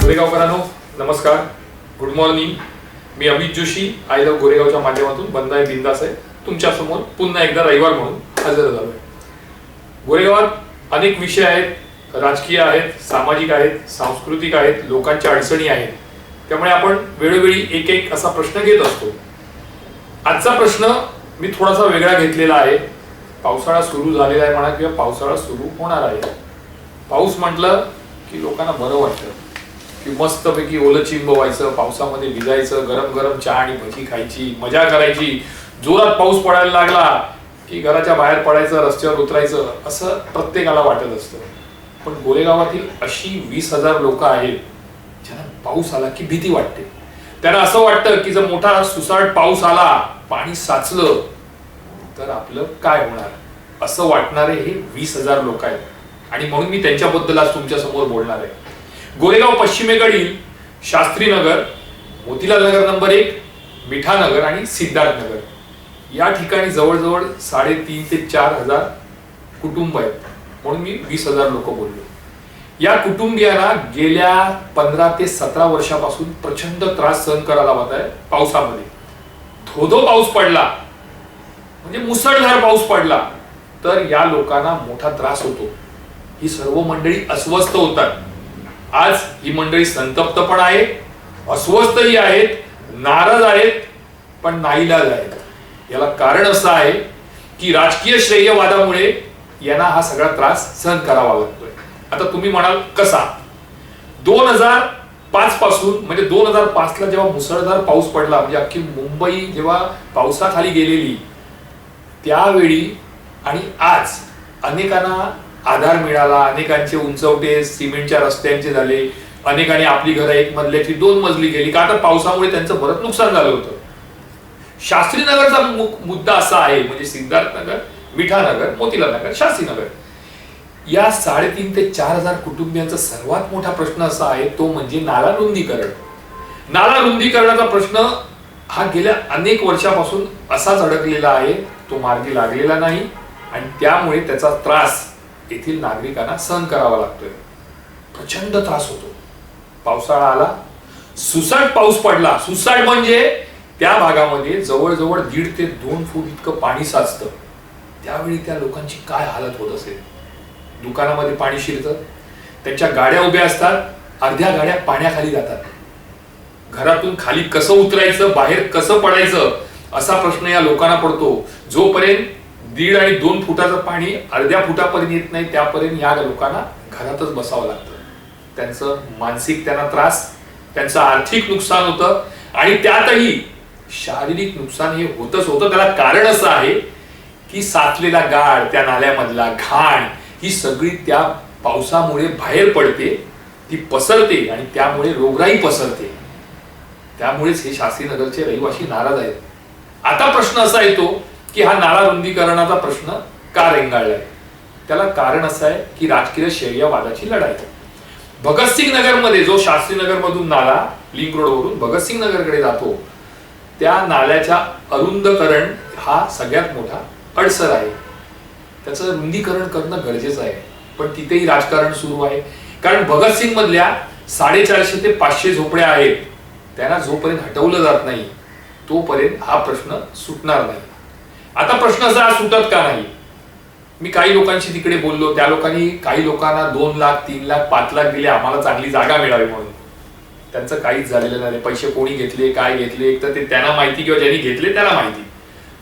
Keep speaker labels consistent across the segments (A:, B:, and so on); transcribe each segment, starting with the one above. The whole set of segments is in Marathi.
A: गोरेगावकरांनो नमस्कार, गुड मॉर्निंग. मी अमित जोशी, आय लव्ह गोरेगावच्या माध्यमातून बंद आहे बिंदास आहे तुमच्या समोर पुन्हा एकदा रविवार म्हणून हजर झालोय. गोरेगावात अनेक विषय आहेत, राजकीय आहेत, सामाजिक आहेत, सांस्कृतिक आहेत, लोकांच्या अडचणी आहेत. त्यामुळे आपण वेळोवेळी एक एक असा प्रश्न घेत असतो. आजचा प्रश्न मी थोडासा वेगळा घेतलेला आहे. पावसाळा सुरू झालेला आहे म्हणा किंवा पावसाळा सुरू होणार आहे. पाऊस म्हटलं की लोकांना बरं वाटतं की मस्तपैकी ओलं चिंब व्हायचं, पावसामध्ये भिजायचं, गरम गरम चहा आणि भजी खायची, मजा करायची. जोरात पाऊस पडायला लागला की घराच्या बाहेर पडायचं, रस्त्यावर उतरायचं, असं प्रत्येकाला वाटत असतं. पण गोरेगावातील अशी 20,000 लोक आहेत ज्यांना पाऊस आला की भीती वाटते. त्यांना असं वाटतं की जर मोठा सुसाट पाऊस आला, पाणी साचलं तर आपलं काय होणार, असं वाटणारे हे 20,000 लोक आहेत. आणि म्हणून मी त्यांच्याबद्दल आज तुमच्या समोर बोलणार आहे. गोरेगाव पश्चिमेकडील शास्त्रीनगर, मोतीलाल नगर नंबर 1, मिठानगर आणि सिद्धार्थनगर या ठिकाणी जवळजवळ 3,500 ते 4,000 कुटुंब आहेत. म्हणून मी 20,000 लोक बोललो. या कुटुंबियांना गेल्या 15 ते 17 वर्षापासून प्रचंड त्रास सहन करावा लागत आहे. पावसामध्ये धोधो पाऊस पडला म्हणजे मुसळधार पाऊस पडला तर या लोकांना मोठा त्रास होतो. ही सर्व मंडळी अस्वस्थ होतात. आज ही मंडळी संतप्त पण आहे, अस्वस्थही आहेत, नाराज आहेत, पण नाईलाज आहेत. याला कारण असं आहे की राजकीय श्रेयवादामुळे यांना हा सगळा त्रास सहन करावा लागतोय. आता तुम्ही म्हणाल कसा? 2005 पासून म्हणजे 2005 ला जेव्हा मुसळधार पाऊस पडला, म्हणजे अख्खी मुंबई जेव्हा पावसाखाली गेलेली, त्यावेळी आणि आज अनेकांना आधार मिळाला. अनेकांचे उंचवटे सिमेंटच्या रस्त्यांचे झाले. अनेकांनी आपली घरं 1 मजल्याची 2 मजली केली, का तर पावसामुळे त्यांचं बरंच नुकसान झालं होतं. शास्त्रीनगरचा मुद्दा असा आहे, म्हणजे सिद्धार्थनगर, मिठानगर, मोतीलाल नगर, शास्त्रीनगर या 3,500 ते 4,000 कुटुंबियांचा सर्वात मोठा प्रश्न असा आहे, तो म्हणजे नाला रुंदीकरण. नाला रुंदीकरणाचा प्रश्न हा गेल्या अनेक वर्षापासून असाच अडकलेला आहे. तो मार्गी लागलेला नाही आणि त्यामुळे त्याचा त्रास येथील नागरिकांना सहन करावा लागतोय. प्रचंड त्रास होतो. पावसाळा आला, सुसाट पाऊस पडला. सुसाट म्हणजे त्या भागामध्ये जवळजवळ 1.5 ते 2 फूट इतकं पाणी साचतं. त्यावेळी त्या लोकांची काय हालत होत असेल. दुकानामध्ये पाणी शिरतं, त्यांच्या गाड्या उभ्या असतात, अर्ध्या गाड्या पाण्याखाली जातात. घरातून खाली कसं उतरायचं, बाहेर कसं पडायचं असा प्रश्न या लोकांना पडतो. जोपर्यंत 1.5 आणि 2 फुटाचं पाणी अर्ध्या फुटापर्यंत येत नाही त्यापर्यंत या लोकांना घरातच बसावं लागतं. त्यांचं मानसिक त्यांना त्रास, त्यांचं आर्थिक नुकसान होतं आणि त्यातही शारीरिक नुकसान हे होतच होतं. त्याला कारण असं आहे की साचलेला गाळ, त्या नाल्यामधला घाण ही सगळी त्या पावसामुळे बाहेर पडते, ती पसरते आणि त्यामुळे रोगराई पसरते. त्यामुळेच हे शास्त्रीनगरचे रहिवासी नाराज आहेत. आता प्रश्न असा येतो की हा नाला रुंदीकरणाचा प्रश्न का रेंगाळलाय. त्याला कारण असं आहे की राजकीय शर्यवादाची लढाई. भगतसिंग नगर मध्ये जो शास्त्रीनगर मधून नाला लिंक रोड वरून भगतसिंग नगरकडे जातो, त्या नाल्याच्या अरुंदकरण हा सगळ्यात मोठा अडसर आहे. त्याचं रुंदीकरण करणं गरजेचं आहे. पण तिथेही राजकारण सुरू आहे. कारण भगतसिंग मधल्या 450 ते 500 झोपड्या आहेत, त्यांना जोपर्यंत हटवलं जात नाही तोपर्यंत हा प्रश्न सुटणार नाही. आता प्रश्न असा हा सुटत का नाही. मी काही लोकांशी तिकडे बोललो. त्या लोकांनी काही लोकांना 2 लाख 3 लाख 5 लाख दिले आम्हाला चांगली जागा मिळावी म्हणून. त्यांचं काहीच झालेलं नाही. पैसे कोणी घेतले, काय घेतले, एक तर ते त्यांना माहिती किंवा ज्यांनी घेतले त्याला माहिती.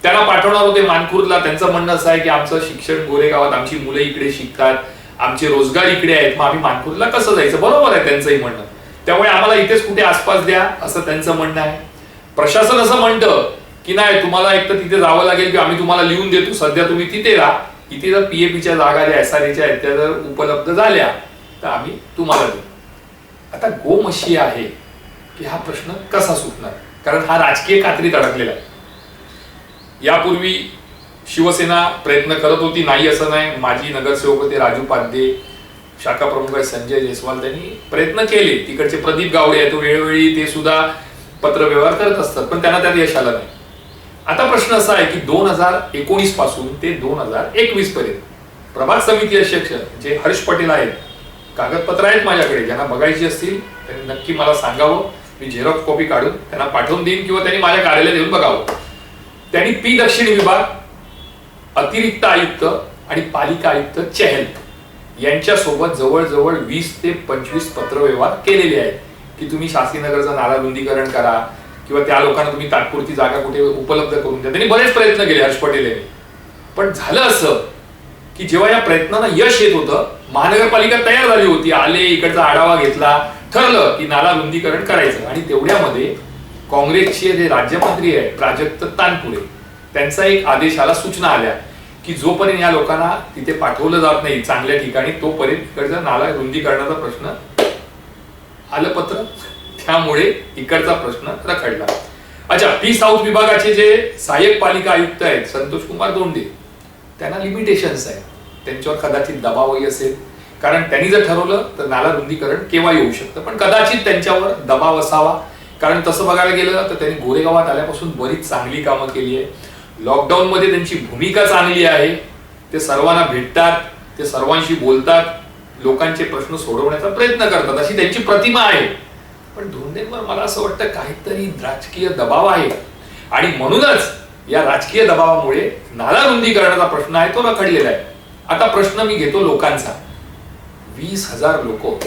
A: त्यांना पाठवणार होते मानखुर्दला. त्यांचं म्हणणं असं आहे की आमचं शिक्षण गोरेगावात, आमची मुलं इकडे शिकतात, आमचे रोजगार इकडे आहेत, मग आम्ही मानखुर्दला कसं जायचं. बरोबर आहे त्यांचंही म्हणणं. त्यामुळे आम्हाला इथेच कुठे आसपास द्या असं त्यांचं म्हणणं आहे. प्रशासन असं म्हणतं की नाही, तुम्हाला एक तर तिथे जावं लागेल की आम्ही तुम्हाला लिहून देतो, सध्या तुम्ही तिथे राहा, इथे जर पीएपीच्या जागा ज्या एसआरएच्या आहेत त्या जर उपलब्ध झाल्या तर आम्ही तुम्हाला देऊ. आता गोमशी आहे की हा प्रश्न कसा सुटणार, कारण हा राजकीय कात्रीत अडकलेला आहे. यापूर्वी शिवसेना प्रयत्न करत होती, नाही असं नाही. माजी नगरसेवक होते राजू पाध्ये, शाखा प्रमुख आहे संजय जयस्वाल, त्यांनी प्रयत्न केले. तिकडचे प्रदीप गावडे आहेत, वेळोवेळी ते सुद्धा पत्रव्यवहार करत असतात, पण त्यांना त्यात यश आलं नाही. आता प्रश्न असा आहे की 2019 पासून ते 2021 पर्यंत प्रभाग समिती अध्यक्ष जे हर्ष पटेल आहेत, कागदपत्र आहेत माझ्याकडे, ज्यांना बघायची असतील त्यांनी नक्की मला सांगावं, मी झेरॉक्स कॉपी काढून त्यांना पाठवून देईन किंवा त्यांनी माझ्या कार्यालयात येऊन बघावं. त्यांनी पी दक्षिण विभाग, अतिरिक्त आयुक्त आणि पालिका आयुक्त चहल यांच्यासोबत जवळजवळ 20 ते 25 पत्रव्यवहार केलेले आहेत की तुम्ही शास्त्रीनगरचं नाला रुंदीकरण करा किंवा त्या लोकांना तुम्ही तात्पुरती जागा कुठे उपलब्ध करून द्या. त्यांनी बरेच प्रयत्न केले हर्ष पटेल यांनी. पण झालं असं की जेव्हा या प्रयत्नांना यश येत होतं, महानगरपालिका तयार झाली होती, आले, इकडचा आढावा घेतला, ठरलं की नाला रुंदीकरण करायचं. आणि तेवढ्यामध्ये काँग्रेसचे जे राज्यमंत्री आहेत प्राजक्त तानपुरे, त्यांचा एक आदेश आला, सूचना आल्या की जोपर्यंत या लोकांना तिथे पाठवलं जात नाही चांगल्या ठिकाणी, तोपर्यंत इकडचा नाला रुंदीकरणाचा प्रश्न आलं पत्र, त्यामुळे इकडचा प्रश्न रखडला. अच्छा, पी साऊथ विभागाचे जे सहाय्यक पालिका आयुक्त आहेत संतोष कुमार दोंडे, त्यांना लिमिटेशन्स आहेत, त्यांच्यावर कदाचित दबावही असेल, कारण त्यांनी जर ठरवलं तर नाला रुंदीकरण केव्हा येऊ शकतं, पण कदाचित त्यांच्यावर दबाव असावा. कारण तसं बघायला गेलं तर त्यांनी गोरेगावात आल्यापासून बरीच चांगली कामं केली आहे. लॉकडाऊन मध्ये त्यांची भूमिका चांगली आहे, ते सर्वांना भेटतात, ते सर्वांशी बोलतात, लोकांचे प्रश्न सोडवण्याचा प्रयत्न करतात, अशी त्यांची प्रतिमा आहे. पण धोंडेंवर मला असं वाटतं काहीतरी राजकीय दबाव आहे आणि म्हणूनच या राजकीय दबावामुळे नाला रुंदीकरणाचा प्रश्न आहे तो रखडलेला आहे. आता प्रश्न मी घेतो लोकांचा. 20,000 लोक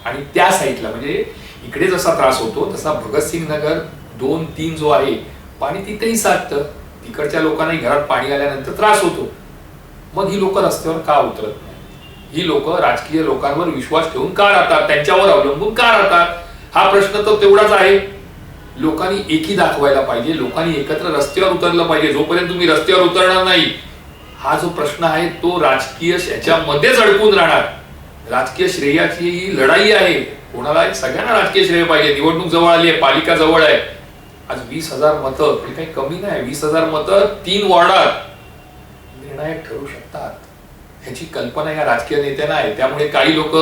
A: आणि त्या साईडला म्हणजे इकडे जसा त्रास होतो तसा भगतसिंग नगर 2-3 जो आहे पाणी तिथेही साठतं, तिकडच्या लोकांनाही घरात पाणी आल्यानंतर त्रास होतो. मग ही लोक रस्त्यावर का उतरत नाही? ही लोक राजकीय लोकांवर विश्वास ठेवून का राहतात, त्यांच्यावर अवलंबून का राहतात? हा प्रश्न तर तेवढाच आहे. लोकांनी एकी दाखवायला पाहिजे, लोकांनी एकत्र रस्त्यावर उतरलं पाहिजे. जोपर्यंत तुम्ही रस्त्यावर उतरणार नाही, हा जो प्रश्न आहे तो राजकीय याच्यामध्येच अडकून राहणार. राजकीय श्रेयाची ही लढाई आहे, कोणाला सगळ्यांना राजकीय श्रेय पाहिजे. निवडणूक जवळ आली आहे, पालिका जवळ आहे. आज 20,000 मतं हे काही कमी नाही. 20,000 मतं 3 वॉर्डात निर्णायक ठरू शकतात, ह्याची कल्पना या राजकीय नेत्यांना आहे. त्यामुळे काही लोक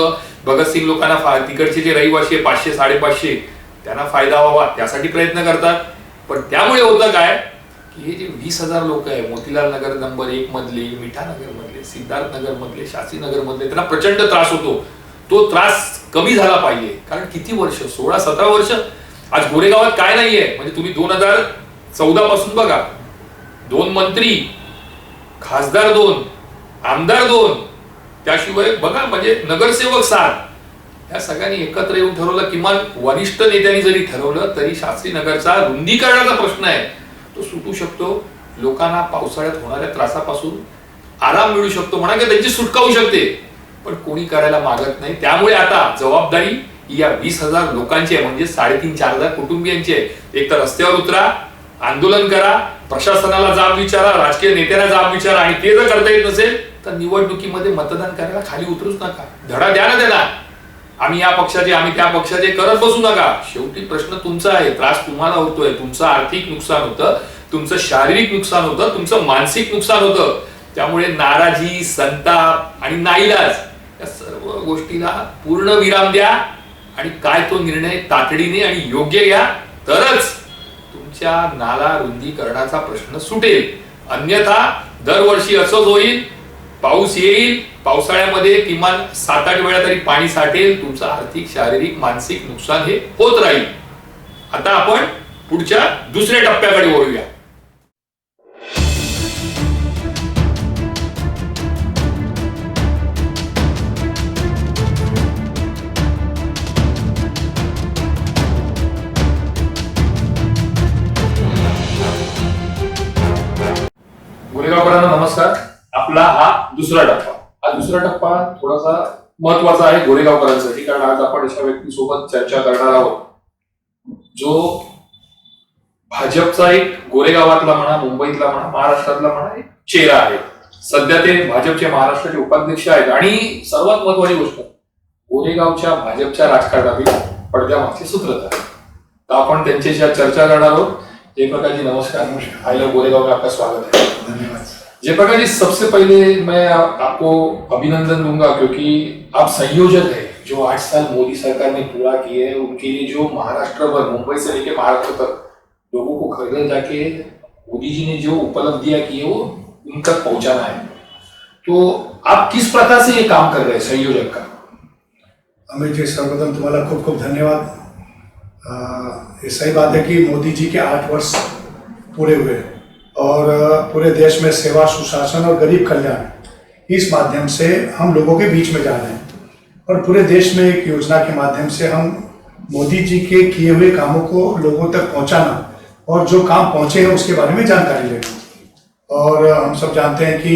A: भगतसिंग लोकांना, तिकडचे जे रहिवासी आहे 500-550, त्यांना फायदा व्हावा त्यासाठी प्रयत्न करतात. पण त्यामुळे होतं काय की हे जे 20,000 लोक आहे, मोतीलाल नगर नंबर 1 मधले, मिठानगर मधले, सिद्धार्थ नगर मधले, शास्त्रीनगर मधले, त्यांना प्रचंड त्रास होतो. तो त्रास कमी झाला पाहिजे. कारण किती वर्ष, 16-17 वर्ष आज गोरेगावात काय नाहीये. म्हणजे तुम्ही 2014 पासून बघा, 2 मंत्री, खासदार 2, आमदार 2, त्याशिवाय बघा म्हणजे नगरसेवक 7, या सगळ्यांनी एकत्र येऊन ठरवलं. किमान वरिष्ठ नेत्यांनी जरी ठरवलं तरी शास्त्रीनगरचा रुंदीकरणाचा प्रश्न आहे तो सुटू शकतो. लोकांना पावसाळ्यात होणाऱ्या त्रासापासून आराम मिळू शकतो, म्हणा की त्यांची सुटका होऊ शकते. पण कोणी करायला मागत नाही. त्यामुळे आता जबाबदारी या 20,000 लोकांची आहे, म्हणजे 3,500-4,000 कुटुंबियांची आहे. एक तर रस्त्यावर उतरा, आंदोलन करा, प्रशासनाला जाब विचारा, राजकीय नेत्यांना जाब विचारा, आणि ते जर करता येत नसेल तर निवडणुकीमध्ये मतदान करायला खाली उतरूच नका. धडा द्या ना त्यांना. आम्ही या पक्षाचे, आम्ही त्या पक्षाचे करत बसू नका. शेवटी प्रश्न तुमचा आहे, त्रास तुम्हाला होतोय, तुमचं आर्थिक नुकसान होतं, तुमचं शारीरिक नुकसान होतं, तुमचं मानसिक नुकसान होतं. त्यामुळे नाराजी, संताप आणि नाईलाज या सर्व गोष्टीला पूर्ण विराम द्या आणि काय तो निर्णय तातडीने आणि योग्य घ्या, तरच तुमच्या नाला रुंदीकरणाचा प्रश्न सुटेल. अन्यथा दरवर्षी असंच होईल. पाऊस येईल, पावसाळ्यामध्ये किमान 7-8 वेळा तरी पाणी साठेल, तुमचं आर्थिक, शारीरिक, मानसिक नुकसान हे होत राहील. आता आपण पुढच्या दुसऱ्या टप्प्याकडे वळूया. गोरेगावकरांना नमस्कार. आपला हा दुसरा टप्पा. हा दुसरा टप्पा थोडासा महत्वाचा आहे गोरेगावकरांसाठी, कारण आज आपण अशा व्यक्तीसोबत चर्चा करणार आहोत जो भाजपचा एक गोरेगावातला म्हणा, मुंबईतला म्हणा, महाराष्ट्रातला म्हणा एक चेहरा आहे. सध्या ते भाजपचे महाराष्ट्राचे उपाध्यक्ष आहेत आणि सर्वात महत्वाची गोष्ट, गोरेगावच्या भाजपच्या राजकारणातील पडद्यामागचे सूत्रधार. तर आपण त्यांच्याशी चर्चा करणार आहोत. जयप्रकाश जी नमस्कार. आई लव गोरेगांव में आपका स्वागत है.
B: धन्यवाद.
A: जयप्रकाश जी, सबसे पहले मैं आपको अभिनंदन दूंगा क्योंकि आप संयोजक है जो 8 साल मोदी सरकार ने पूरा किए. उनके लिए जो महाराष्ट्र भर, मुंबई से लेकर महाराष्ट्र तक लोगों को घर घर जाके मोदी जी ने जो उपलब्धियां की है वो उन तक पहुंचाना है. तो आप किस प्रकार से ये काम कर रहे हैं संयोजक का?
B: अमित जी, सर्वप्रथम तुम्हाला खूप खूप धन्यवाद। ये सही बात है कि मोदी जी के 8 वर्ष पूरे हुए और पूरे देश में सेवा, सुशासन और गरीब कल्याण इस माध्यम से हम लोगों के बीच में जा रहे हैं और पूरे देश में एक योजना के माध्यम से हम मोदी जी के किए हुए कामों को लोगों तक पहुंचाना और जो काम पहुंचे हैं उसके बारे में जानकारी लेना। और हम सब जानते हैं कि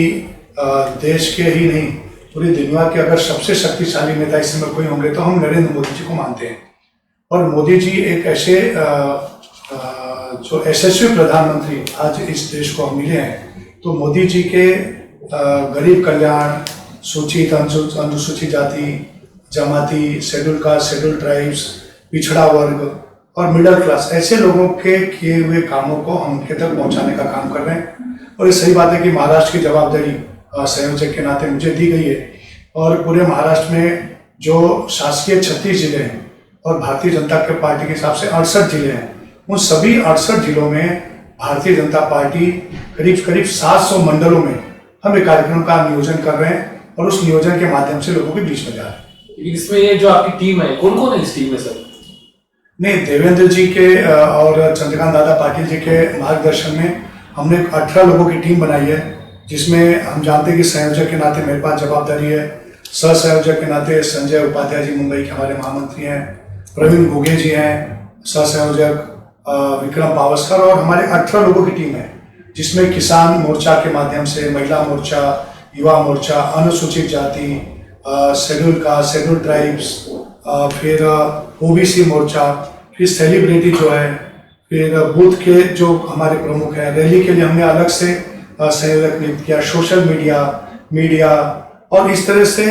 B: देश के ही नहीं पूरी दुनिया के अगर सबसे शक्तिशाली नेता इस समय कोई होंगे तो हम नरेंद्र मोदी जी को मानते हैं। और मोदी जी एक ऐसे जो यशस्वी प्रधानमंत्री आज इस देश को हम मिले हैं, तो मोदी जी के गरीब कल्याण, सूचित अनुसूचित जाति, जमाती, शेड्यूल कास्ट, शेड्यूल ट्राइब्स, पिछड़ा वर्ग और मिडिल क्लास ऐसे लोगों के किए हुए कामों को हम उनके तक पहुंचाने का काम कर रहे हैं। और ये सही बात है कि महाराष्ट्र की जवाबदारी संयोजक के नाते मुझे दी गई है और पूरे महाराष्ट्र में जो शासकीय 36 जिले हैं और भारतीय जनता पार्टी के हिसाब से 68 जिले हैं, उन सभी 68 जिलों में भारतीय जनता पार्टी करीब 700 मंडलों में हम एक कार्यक्रम का नियोजन कर रहे हैं और उस नियोजन के माध्यम से लोगों के बीच में जा रहे हैं।
A: इसमें ये जो आपकी टीम है, कौन कौन है इस टीम में सर?
B: नहीं, देवेंद्र जी के और चंद्रकांत दादा पाटिल जी के मार्गदर्शन में हमने 18 लोगों की टीम बनाई है, जिसमें हम जानते हैं कि संयोजक के नाते मेरे पास जवाबदारी है, सह संयोजक के नाते संजय उपाध्याय जी मुंबई के हमारे महामंत्री हैं, प्रवीण घुगे जी हैं सह संयोजक, विक्रम पावस्कर, और हमारे 18 लोगों की टीम है जिसमें किसान मोर्चा के माध्यम से, महिला मोर्चा, युवा मोर्चा, अनुसूचित जाति, शेड्यूल कास्ट, शेड्यूल ट्राइब्स, फिर ओबीसी मोर्चा, फिर सेलिब्रिटी जो है, फिर बूथ के जो हमारे प्रमुख हैं, रैली के लिए हमने अलग से संयोजक नियुक्त किया, सोशल मीडिया और इस तरह से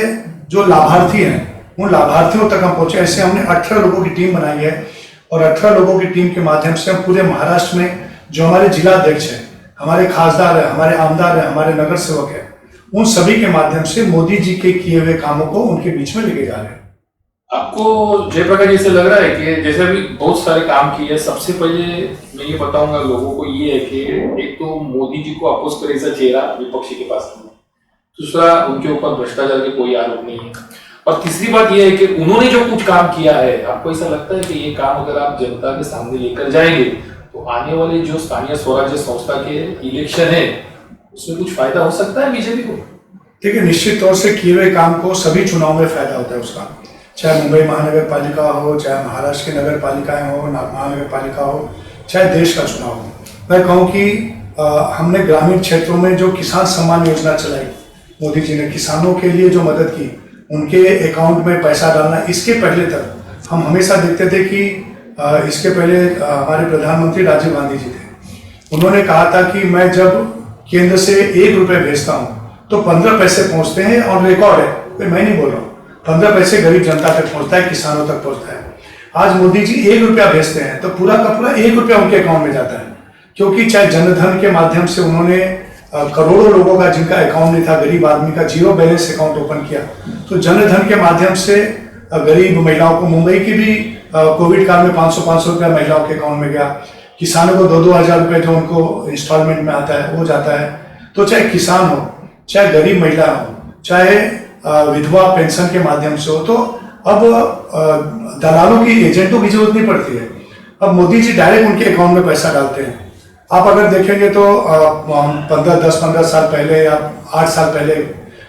B: जो लाभार्थी हैं उन लाभार्थियों तक हम पहुंचे। ऐसे हमने 18 लोगों की टीम बनाई है और 18 लोगों की टीम के माध्यम से हम पूरे महाराष्ट्र में जो हमारे जिला अध्यक्ष हैं, हमारे खासदार हैं, हमारे आमदार हैं, हमारे नगर सेवक हैं, उन सभी के माध्यम से मोदी जी के किए हुए कामों को उनके बीच में लेके जा रहे हैं।
A: आपको जयप्रकाश जी से लग रहा है कि जैसे अभी बहुत सारे काम किए, सबसे पहले मैं ये बताऊंगा लोगों को ये है कि एक तो मोदी जी को अपोज करे ऐसा चेहरा विपक्षी के पास नहीं, दूसरा उनके ऊपर भ्रष्टाचार के कोई आरोप नहीं है, और तीसरी बात यह है कि उन्होंने जो कुछ काम किया है, आपको ऐसा लगता है कि ये काम अगर आप जनता के सामने लेकर जाएंगे तो आने वाले जो स्थानीय स्वराज्य संस्था के इलेक्शन है उसमें कुछ फायदा हो सकता है बीजेपी को?
B: देखिए, निश्चित तौर से किए हुए काम को सभी चुनाव में फायदा होता है उसका, चाहे मुंबई महानगर पालिका हो, चाहे महाराष्ट्र की नगर पालिकाएं हो, महानगर पालिका हो, चाहे देश का चुनाव हो। मैं कहूँ कि हमने ग्रामीण क्षेत्रों में जो किसान सम्मान योजना चलाई, मोदी जी ने किसानों के लिए जो मदद की, उनके अकाउंट में पैसा डालना, इसके पहले तक हम हमेशा देखते थे कि इसके पहले हमारे प्रधानमंत्री राजीव गांधी जी थे, उन्होंने कहा था कि मैं जब केंद्र से 1 रुपये भेजता हूँ तो 15 पैसे पहुँचते हैं, और रिकॉर्ड है, कोई मैं नहीं बोल रहा हूँ, 15 पैसे गरीब जनता तक पहुँचता है, किसानों तक पहुँचता है। आज मोदी जी 1 रुपया भेजते हैं तो पूरा का पूरा 1 रुपया उनके अकाउंट में जाता है, क्योंकि चाहे जनधन के माध्यम से उन्होंने करोड़ों लोगों का जिनका अकाउंट नहीं था, गरीब आदमी का 0 बैलेंस अकाउंट ओपन किया, तो जनधन के माध्यम से गरीब महिलाओं को, मुंबई की भी कोविड काल में 500 रुपया महिलाओं के अकाउंट में गया, किसानों को 2-2 हज़ार रुपये जो उनको इंस्टॉलमेंट में आता है वो जाता है। तो चाहे किसान हो, चाहे गरीब महिला हो, चाहे विधवा पेंशन के माध्यम से हो, तो अब दलालों की, एजेंटों की जरूरत नहीं पड़ती है, अब मोदी जी डायरेक्ट उनके अकाउंट में पैसा डालते हैं। आप अगर देखेंगे तो 10-15 साल पहले या 8 साल पहले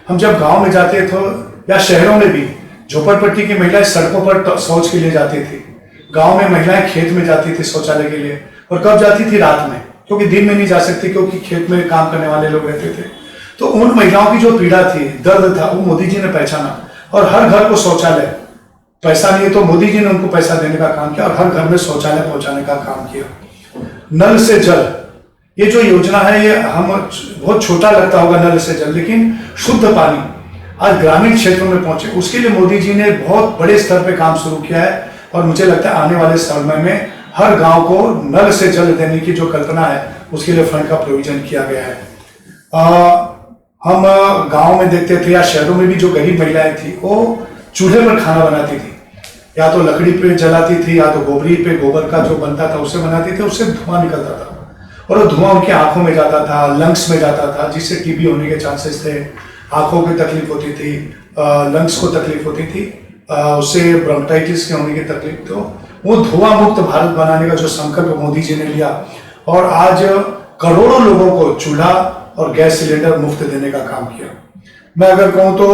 B: हम जब गांव में जाते थे या शहरों में भी, झोपड़पट्टी की महिलाएं सड़कों पर शौच के लिए जाती थी, गांव में महिलाएं खेत में जाती थी शौचालय के लिए, और कब जाती थी? रात में, क्योंकि दिन में नहीं जा सकती, क्योंकि खेत में काम करने वाले लोग रहते थे। तो उन महिलाओं की जो पीड़ा थी, दर्द था, वो मोदी जी ने पहचाना और हर घर को शौचालय, पैसा नहीं है तो मोदी जी ने उनको पैसा देने का काम किया और हर घर में शौचालय पहुंचाने का काम किया। नल से जल, ये जो योजना है, ये हम बहुत छोटा लगता होगा, नल से जल, लेकिन शुद्ध पानी आज ग्रामीण क्षेत्रों में पहुंचे, उसके लिए मोदी जी ने बहुत बड़े स्तर पे काम शुरू किया है, और मुझे लगता है आने वाले समय में हर गांव को नल से जल देने की जो कल्पना है, उसके लिए फंड का प्रोविजन किया गया है। हम गांव में देखते थे या शहरों में भी जो गरीब महिलाएं थी, वो चूल्हे पर खाना बनाती थी, या तो लकड़ी पे जलाती थी, या तो गोबरी पे गोबर का जो बनता था उससे बनाती थी, उससे धुआं निकलता था, और वो धुआं उनकी आंखों में जाता था, लंग्स में जाता था, जिससे टीबी होने के चांसेस थे, आंखों की तकलीफ होती थी, लंग्स को तकलीफ होती थी, उससे ब्रोंकाइटिस के होने की तकलीफ, तो वो धुआं मुक्त भारत बनाने का जो संकल्प मोदी जी ने लिया और आज करोड़ों लोगों को चूल्हा और गैस सिलेंडर मुफ्त देने का काम किया। मैं अगर कहूँ तो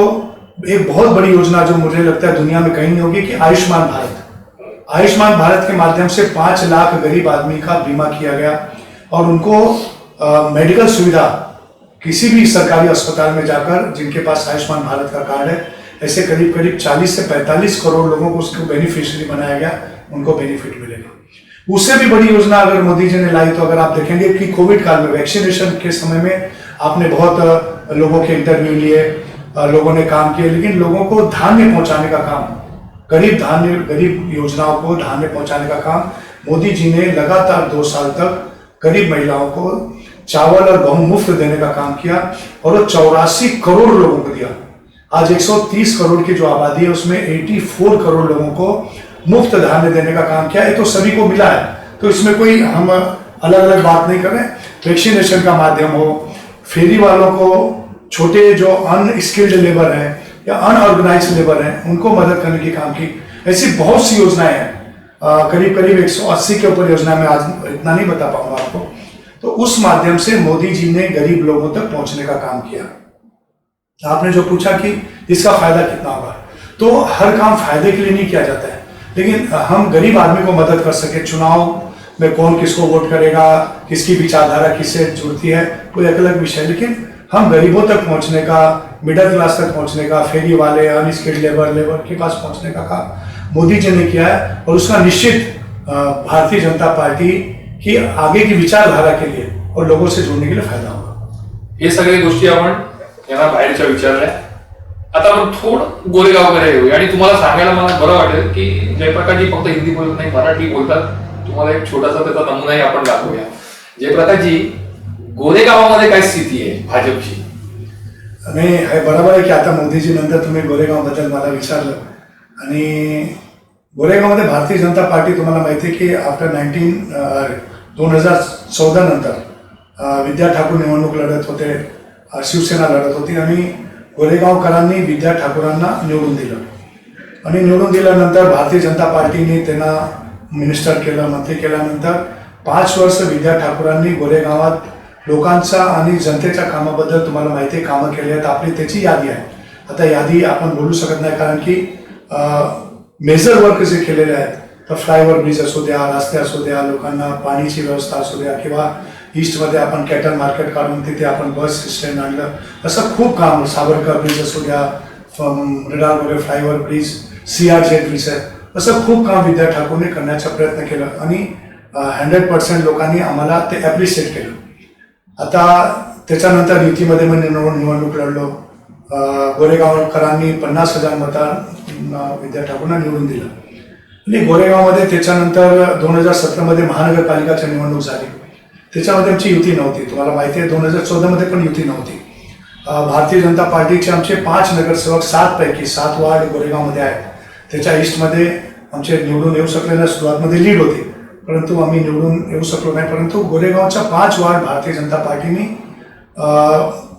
B: एक बहुत बड़ी योजना जो मुझे लगता है दुनिया में कहीं नहीं होगी कि आयुष्मान भारत। आयुष्मान भारत के माध्यम से 5 लाख गरीब आदमी का बीमा किया गया और उनको मेडिकल सुविधा किसी भी सरकारी अस्पताल में जाकर, जिनके पास आयुष्मान भारत का कार्ड है, ऐसे करीब करीब 40 से 45 करोड़ लोगों को उसको बेनिफिशियरी बनाया गया, उनको बेनिफिट मिलेगा। उससे भी बड़ी योजना अगर मोदी जी ने लाई तो अगर आप देखेंगे कि कोविड काल में वैक्सीनेशन के समय में आपने बहुत लोगों के इंटरव्यू लिए, लोगों ने काम किए, लेकिन लोगों को धान्य पहुंचाने का काम, गरीब योजनाओं को धान्य पहुंचाने का काम मोदी जी ने लगातार 2 साल तक गरीब महिलाओं को चावल और गेहूं मुफ्त देने का काम किया और वो 84 करोड़ लोगों को दिया। आज 130 करोड़ की जो आबादी है उसमें 84 करोड़ लोगों को मुफ्त धान्य देने का काम किया। ये तो सभी को मिला है, तो इसमें कोई हम अलग अलग बात नहीं कर रहे। वैक्सीनेशन का माध्यम हो, फेरी वालों को, छोटे जो अनस्किल्ड लेबर है या अनऑर्गेनाइज लेबर है, उनको मदद करने की काम की। ऐसी बहुत सी योजनाएं हैं, करीब करीब 180 के ऊपर योजना में, आज इतना नहीं बता पाऊंगा आपको। तो उस माध्यम से मोदी जी ने गरीब लोगों तक पहुंचने का काम किया। आपने जो पूछा कि इसका फायदा कितना होगा, तो हर काम फायदे के लिए नहीं किया जाता है, लेकिन हम गरीब आदमी को मदद कर सके। चुनाव में कौन किसको वोट करेगा, किसकी विचारधारा किससे जुड़ती है, कोई अलग विषय, लेकिन हम गरीबों तक पहुंचने का, मिडिल क्लास तक पहुंचने का, फेरी वाले, अनस्किल्ड लेबर के पास पहुंचने का काम मोदी जी ने किया है। और उसका निश्चित भारतीय जनता पार्टी की आगे की विचारधारा के लिए और लोगों से जुड़ने के लिए फायदा होगा।
A: हे सगळे गोष्टी आपण यांना बाहेरच्या विचारल्या। आता आपण थोडं गोरेगावकडे येऊया आणि तुम्हाला सांगायला मला बरं वाटेल की जयप्रकाशजी फक्त हिंदी बोलत नाही, मराठी बोलतात। तुम्हाला एक छोटासा त्याचा नमुनाही आपण दाखवूया। जयप्रकाशजी, गोरेगावामध्ये काय स्थिती आहे भाजपची?
B: नाही, हे बरोबर आहे की आता मोदीजी नंतर तुम्ही गोरेगावबद्दल मला विचारलं, आणि गोरेगावमध्ये भारतीय जनता पार्टी, तुम्हाला माहिती आहे की आफ्टर 2014 नंतर विद्या ठाकूर निवडणूक लढत होते, शिवसेना लढत होती, आणि गोरेगावकरांनी विद्या ठाकूरांना निवडून दिलं आणि निवडून दिल्यानंतर भारतीय जनता पार्टीने त्यांना मिनिस्टर केलं, मंत्री केल्यानंतर 5 वर्ष विद्या ठाकूरांनी गोरेगावात लोकांचा आणि जनतेच्या कामाबद्दल तुम्हाला माहिती आहे कामं केली आहेत। आपली त्याची यादी आहे। आता यादी आपण बोलू शकत नाही, कारण की मेजर वर्क जे केलेले आहेत, तर फ्लायओव्हर ब्रिज असू द्या, रस्ते असू द्या, लोकांना पाणीची व्यवस्था असू द्या, किंवा ईस्टमध्ये आपण कॅटल मार्केट काढून तिथे आपण बस स्टँड आणलं, असं खूप काम, सावरकर ब्रिज असू द्या, रेडारगोरे फ्लायओव्हर ब्रिज, CRZ ब्रिज आहे, असं खूप काम विद्या ठाकूरने करण्याचा प्रयत्न केला आणि 100% लोकांनी आम्हाला ते ॲप्रिशिएट केलं। आता त्याच्यानंतर युतीमध्ये मी निवडणूक लढलो, गोरेगावकरांनी 50,000 मतांना विद्या ठाकूरना निवडून दिलं आणि गोरेगावमध्ये त्याच्यानंतर 2017 महानगरपालिकाची निवडणूक झाली। त्याच्यामध्ये आमची युती नव्हती, तुम्हाला माहिती आहे 2014 पण युती नव्हती। भारतीय जनता पार्टीचे आमचे 5 नगरसेवक, 7 पैकी 7 वार्ड गोरेगावमध्ये आहेत। त्याच्या ईस्टमध्ये आमचे निवडून येऊ शकले नाही, सुरुवातमध्ये लीड होती, परंतु आम्ही निवडून येऊ शकलो नाही, परंतु गोरेगावच्या 5 वार्ड भारतीय जनता पार्टीने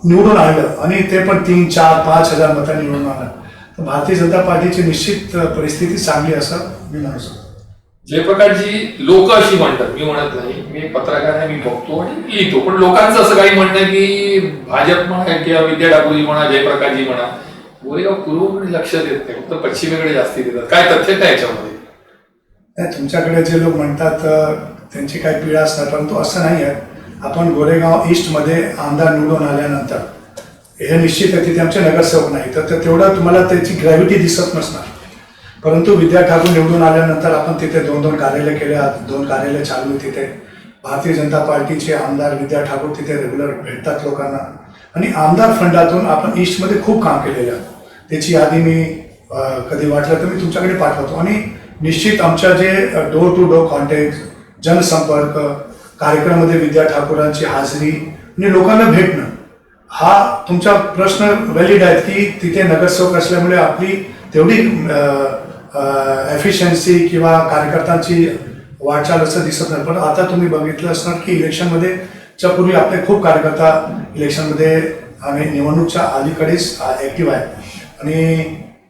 B: निवडून आणलं आणि ते पण 3, 4, 5,000 मतांनी निवडून आणलं। तर भारतीय जनता पार्टीची निश्चित परिस्थिती चांगली असं मी म्हणू शकतो।
A: जयप्रकाशजी, लोक अशी म्हणतात, मी म्हणत नाही, मी एक पत्रकार आहे, मी बघतो आणि लिहितो, पण लोकांचं असं काही म्हणणं की भाजप म्हणा किंवा विद्या ठाकूरजी म्हणा, जयप्रकाशजी म्हणा, गोरेगाव पूर्वेकडे लक्ष देत नाही, फक्त पश्चिमेकडे जास्ती देतात। काय तथ्य काय याच्यामध्ये?
B: नाही, तुमच्याकडे जे लोक म्हणतात त्यांची काही पीडा असणार, परंतु असं नाही आहे। आपण गोरेगाव ईस्टमध्ये आमदार निवडून आल्यानंतर हे निश्चित आहे तिथे आमचे नगरसेवक नाही, तर तेवढं तुम्हाला त्याची ग्रॅव्हिटी दिसत नसणार, परंतु विद्या ठाकूर निवडून आल्यानंतर आपण तिथे 2 कार्यालय केले, 2 कार्यालय चालू आहे तिथे। भारतीय जनता पार्टीचे आमदार विद्या ठाकूर तिथे रेग्युलर भेटतात लोकांना, आणि आमदार फंडातून आपण ईस्टमध्ये खूप काम केलेलं आहे। त्याची यादी मी कधी वाटलं तर मी तुमच्याकडे पाठवतो, आणि निश्चित आमच्या जे डोर टू डोर कॉन्टॅक्ट, जनसंपर्क, कार्यक्रमामध्ये विद्या ठाकूरांची हाजरी आणि लोकांना भेटणं, हा तुमचा प्रश्न व्हॅलिड आहे की तिथे नगरसेवक असल्यामुळे आपली तेवढी एफिशियन्सी किंवा कार्यकर्त्यांची वाटचाल असं दिसत नाही। पण आता तुम्ही बघितलं असणार की इलेक्शनमध्ये च्या पूर्वी आपले खूप कार्यकर्ता इलेक्शनमध्ये आणि निवडणूकच्या अलीकडेच ॲक्टिव्ह आहेत, आणि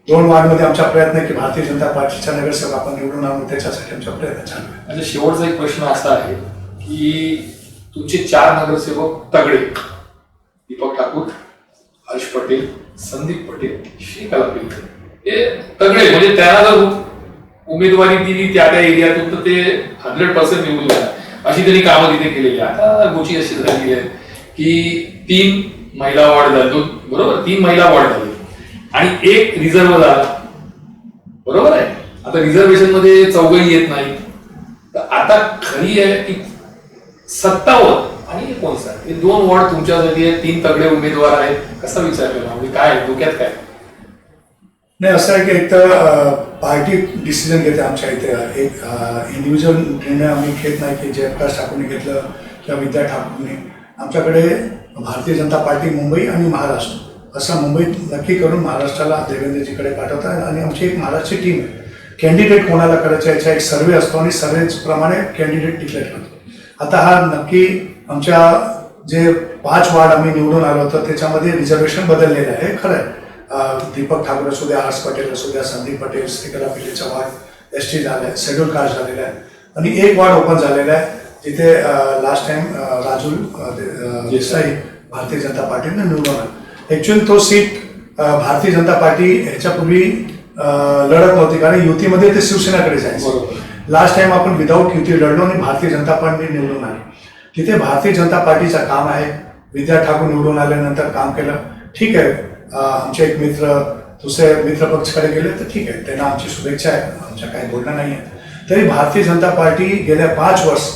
B: 2 वार्डमध्ये आमचा प्रयत्न आहे की भारतीय जनता पार्टीचा नगरसेवक आपण निवडून आणू, त्याच्यासाठी आमचा प्रयत्न चालू आहे.
A: म्हणजे शेवटचा एक प्रश्न असा आहे की तुमचे 4 नगरसेवक तगडे, दीपक ठाकूर, हर्ष पटेल, संदीप पटेल, श्रीकला पिंपळे, हे तगडे, म्हणजे त्यांना जर उमेदवारी दिली त्या एरियातून तर ते 100% निवडून येणार अशी त्यांनी कामं तिथे केलेली आहे. आता गोष्टी अशी झालेली आहेत की 3 महिला वॉर्ड झाले, बरोबर, 3 महिला वॉर्ड झाले आणि 1 रिझर्व्ह झाला, बरोबर आहे. आता रिझर्वेशन मध्ये चौघही येत नाही, तर आता खरी आहे की सत्तावर आणि 59 हे 2 वॉर्ड तुमच्यासाठी आहेत, 3 तगडे उमेदवार आहेत, कसा विचार केला, म्हणजे काय डोक्यात काय?
B: नाही, असं आहे की एक तर पार्टी डिसिजन घेते आमच्या इथे, एक इंडिव्हिज्युअल निर्णय आम्ही घेत नाही की जयप्रकाश ठाकूरने घेतलं किंवा विद्या ठाकूरने. आमच्याकडे भारतीय जनता पार्टी मुंबई आणि महाराष्ट्र असं मुंबईत नक्की करून महाराष्ट्राला देवेंद्रजीकडे पाठवतात आणि आमची एक महाराष्ट्रची टीम आहे. कॅन्डिडेट कोणाला करायचं याचा एक सर्वे असतो आणि सर्वेप्रमाणे कॅन्डिडेट डिक्लेअर करतो. आता हा नक्की आमच्या जे 5 वार्ड आम्ही निवडून आलो होतो त्याच्यामध्ये रिझर्वेशन बदललेलं आहे, खरं आहे. दीपक ठाकूर असू द्या, हर्ष पटेल असू द्या, संदीप पटेल, श्रीकला पिंपळेचा वार्ड एसटी झाला आहे, शेड्यूल कास्ट झालेला आहे आणि 1 वार्ड ओपन झालेला आहे जिथे लास्ट टाइम राजुल देसाई भारतीय जनता पार्टीने निवडून आला. ऍक्च्युअली तो सीट भारतीय जनता पार्टी ह्याच्यापूर्वी लढत नव्हती कारण युतीमध्ये ते शिवसेनाकडे जायचं. लास्ट टाइम आपण विदाऊट युती लढलो आणि भारतीय जनता पार्टी निवडून आली. तिथे भारतीय जनता पार्टीचं काम आहे. विद्या ठाकूर निवडून आल्यानंतर काम केलं, ठीक आहे. आमचे एक मित्र दुसरे मित्र पक्षाकडे गेले तर ठीक आहे, त्यांना आमची शुभेच्छा आहे, आमच्या काही बोलणं नाही आहे. तरी भारतीय जनता पार्टी गेल्या 5 वर्ष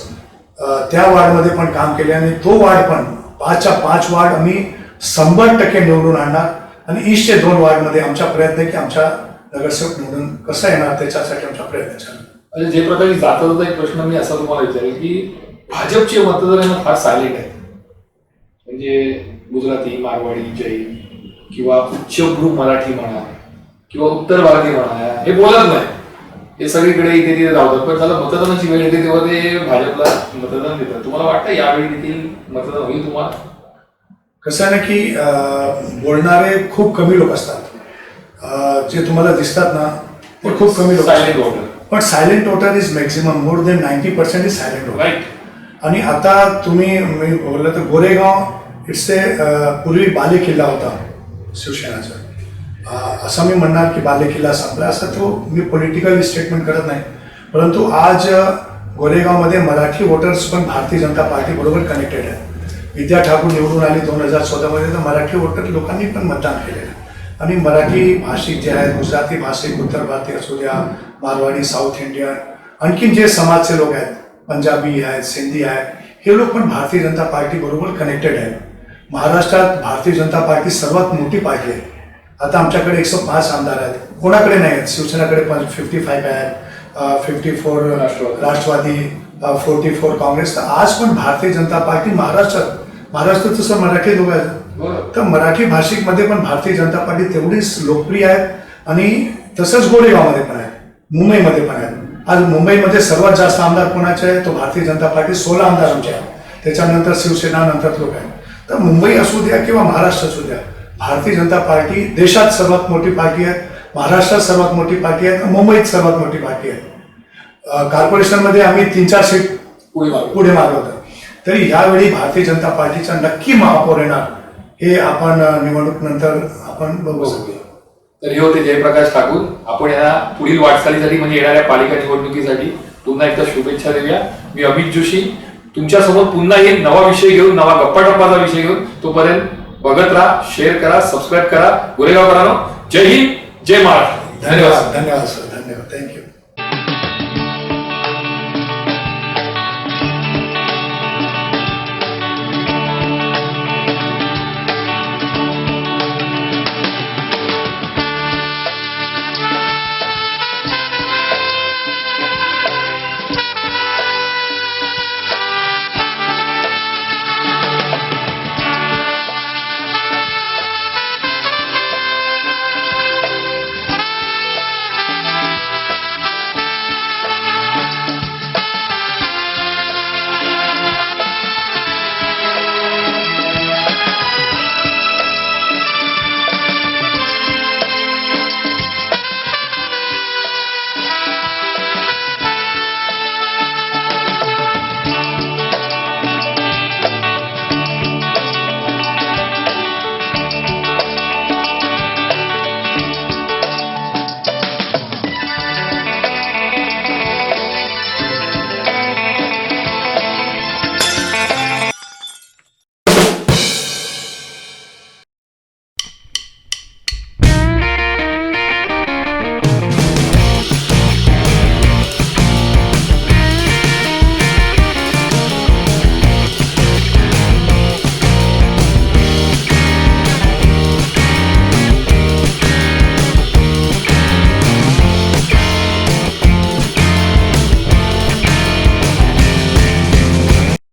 B: त्या वार्डमध्ये पण काम केले आणि तो वार्ड पण 5च्या 5 वार्ड आम्ही 100% निवडून आणणार आणि ईस्टचे 2 वार्डमध्ये आमचा प्रयत्न आहे की आमच्या नगरसेवक निवडून कसं येणार त्याच्यासाठी आमचा प्रयत्न चालू.
A: म्हणजे जे प्रकारे जाता एक प्रश्न मी असा तुम्हाला विचारेल की भाजपचे मतदार फार सायलेंट आहेत, म्हणजे गुजराती, मारवाडी, जैन किंवा उच्चभ्रू मराठी म्हणा किंवा उत्तर भारती म्हणा, हे बोलत नाही, हे सगळीकडे इथे तिथे धावतात. पण त्याला मतदानाची वेळ येते तेव्हा ते भाजपला मतदान देतात. तुम्हाला वाटतं यावेळी देखील मतदान होईल? तुम्हाला
B: कसं आहे ना की बोलणारे खूप कमी लोक असतात, जे तुम्हाला दिसतात ना ते खूप कमी लोक.
A: सायलेंट वोटर,
B: पण silent voter is maximum, more than 90% is silent voter.
A: Right.
B: आणि आता तुम्ही मी बोललं तर गोरेगाव इट्स ए पूर्वी बालेकिल्ला होता शिवसेनाचा, असं मी म्हणणार की बालेकिल्ला संपला असं तो मी पॉलिटिकल स्टेटमेंट करत नाही. परंतु आज गोरेगावमध्ये मराठी वोटर्स पण भारतीय जनता पार्टी बरोबर कनेक्टेड आहे. विद्या ठाकूर निवडून आली 2014 तर मराठी वोटर लोकांनी पण मतदान केलेलं आणि मराठी भाषिक जे आहेत, गुजराती भाषिक, उत्तर भारतीय असू द्या, मारवाडी, साऊथ इंडियन, आणखीन जे समाजचे लोक आहेत, पंजाबी आहेत, सिंधी आहेत, हे लोक पण भारतीय जनता पार्टी बरोबर कनेक्टेड आहेत. महाराष्ट्रात भारतीय जनता पार्टी सर्वात मोठी पार्टी आहे. आता आमच्याकडे 105 आमदार आहेत, कोणाकडे नाही आहेत. शिवसेनाकडे 55 आहेत, 54 राष्ट्रवादी, 44 काँग्रेस. तर आज पण भारतीय जनता पार्टी महाराष्ट्रात तसं मराठी लोक आहेत, तर मराठी भाषिक मध्ये पण भारतीय जनता पार्टी तेवढीच लोकप्रिय आहे. आणि तसंच गोरेगावमध्ये पण आहे, मुंबईमध्ये पण आहे. आज मुंबईमध्ये सर्वात जास्त आमदार कोणाचे आहे तो भारतीय जनता पार्टी, 16 आमदार आमचे आहेत. त्याच्यानंतर शिवसेना, नंतर लोक आहेत. तर मुंबई असू द्या किंवा महाराष्ट्र असू द्या, भारतीय जनता पार्टी देशात सर्वात मोठी पार्टी आहे, महाराष्ट्रात सर्वात मोठी पार्टी आहे, मुंबईत सर्वात मोठी पार्टी आहे. कॉर्पोरेशनमध्ये आम्ही 3-4 सीट पुढे मारलो होतं. तरी यावेळी भारतीय जनता पार्टीचा नक्की महापौर येणार हे आपण निवडणूक नंतर आपण बघू शकतो.
A: तर हे होते जयप्रकाश ठाकूर. आपण या पुढील वाटचालीसाठी म्हणजे येणाऱ्या पालिका निवडणुकीसाठी पुन्हा एकदा शुभेच्छा देऊया. मी अमित जोशी तुमच्यासोबत पुन्हा येईल नवा विषय घेऊन, नवा गप्पा विषय घेऊन. तोपर्यंत बघत राहा, शेअर करा, सबस्क्राईब करा. गोरेगावकरांनो, जय हिंद, जय महाराष्ट्र.
B: धन्यवाद. धन्यवाद सर, धन्यवाद, थँक्यू.